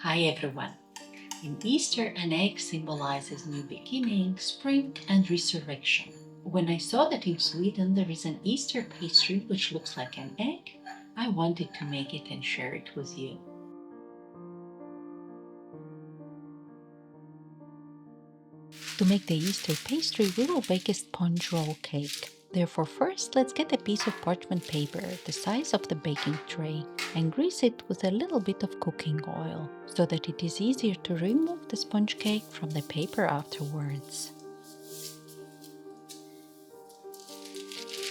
Hi everyone. In Easter, an egg symbolizes new beginning, spring, and resurrection. When I saw that in Sweden there is an Easter pastry which looks like an egg, I wanted to make it and share it with you. To make the Easter pastry, we will bake a sponge roll cake. Therefore, first let's get a piece of parchment paper the size of the baking tray and grease it with a little bit of cooking oil so that it is easier to remove the sponge cake from the paper afterwards.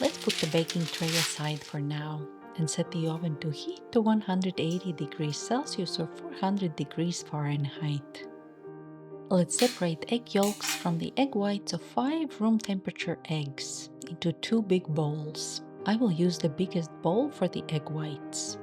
Let's put the baking tray aside for now and set the oven to heat to 180 degrees Celsius or 400 degrees Fahrenheit. Let's separate egg yolks from the egg whites of 5 room temperature eggs into 2 big bowls. I will use the biggest bowl for the egg whites.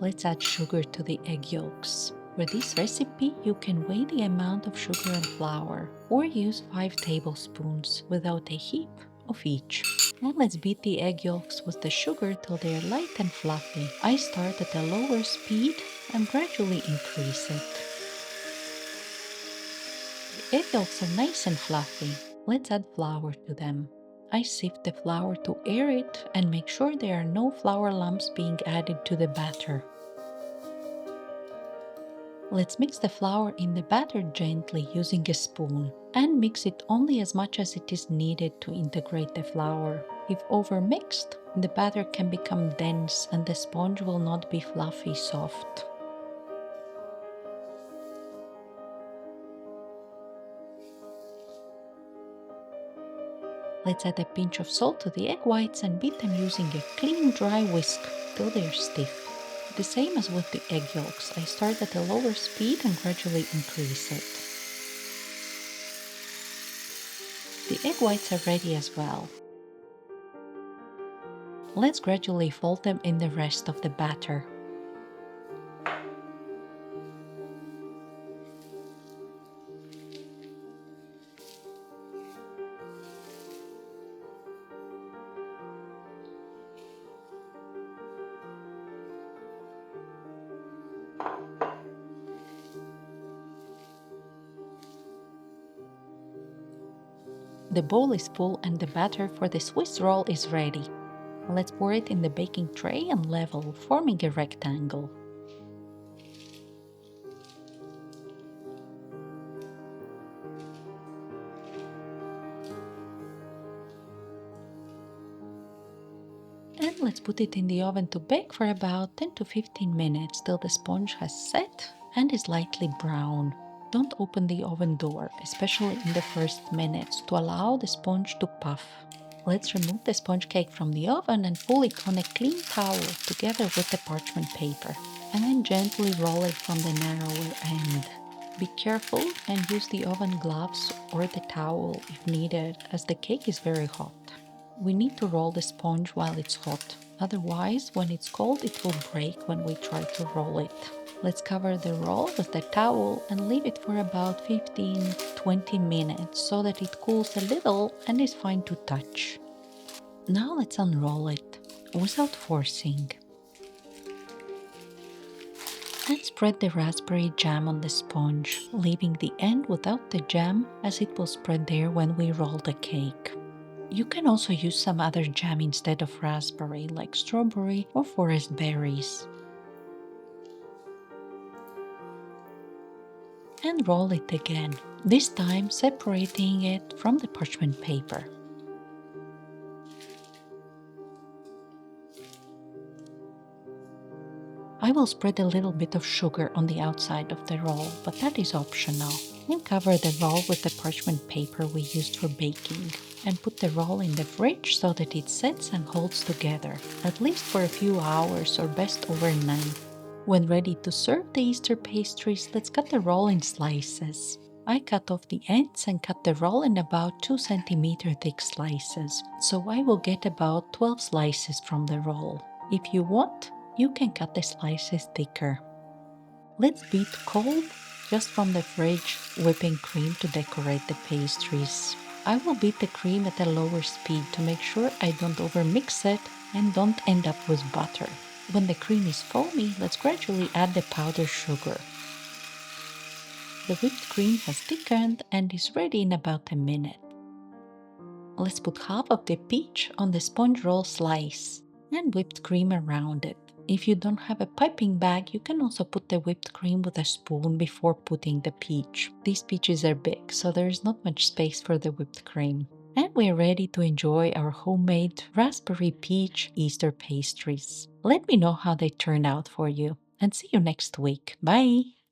Let's add sugar to the egg yolks. For this recipe, you can weigh the amount of sugar and flour or use 5 tablespoons without a heap of each. And let's beat the egg yolks with the sugar till they are light and fluffy. I start at a lower speed and gradually increase it. The egg yolks are nice and fluffy. Let's add flour to them. I sift the flour to air it and make sure there are no flour lumps being added to the batter. Let's mix the flour in the batter gently using a spoon and mix it only as much as it is needed to integrate the flour. If overmixed, the batter can become dense and the sponge will not be fluffy soft. Let's add a pinch of salt to the egg whites and beat them using a clean dry whisk till they are stiff. The same as with the egg yolks, I start at a lower speed and gradually increase it. The egg whites are ready as well. Let's gradually fold them in the rest of the batter. The bowl is full and the batter for the Swiss roll is ready. Let's pour it in the baking tray and level, forming a rectangle. And let's put it in the oven to bake for about 10 to 15 minutes till the sponge has set and is lightly brown. Don't open the oven door, especially in the first minutes, to allow the sponge to puff. Let's remove the sponge cake from the oven and pull it on a clean towel together with the parchment paper, and then gently roll it from the narrower end. Be careful and use the oven gloves or the towel if needed, as the cake is very hot. We need to roll the sponge while it's hot, otherwise when it's cold it will break when we try to roll it. Let's cover the roll with the towel and leave it for about 15-20 minutes so that it cools a little and is fine to touch. Now let's unroll it without forcing. And spread the raspberry jam on the sponge, leaving the end without the jam as it will spread there when we roll the cake. You can also use some other jam instead of raspberry, like strawberry or forest berries. And roll it again, this time separating it from the parchment paper. I will spread a little bit of sugar on the outside of the roll, but that is optional. And cover the roll with the parchment paper we used for baking. And put the roll in the fridge so that it sets and holds together, at least for a few hours or best overnight. When ready to serve the Easter pastries, let's cut the roll in slices. I cut off the ends and cut the roll in about 2 cm thick slices, so I will get about 12 slices from the roll. If you want, you can cut the slices thicker. Let's beat cold, just from the fridge, whipping cream to decorate the pastries. I will beat the cream at a lower speed to make sure I don't overmix it and don't end up with butter. When the cream is foamy, let's gradually add the powdered sugar. The whipped cream has thickened and is ready in about a minute. Let's put half of the peach on the sponge roll slice and whipped cream around it. If you don't have a piping bag, you can also put the whipped cream with a spoon before putting the peach. These peaches are big, so there is not much space for the whipped cream. And we're ready to enjoy our homemade raspberry peach Easter pastries. Let me know how they turned out for you, and see you next week. Bye!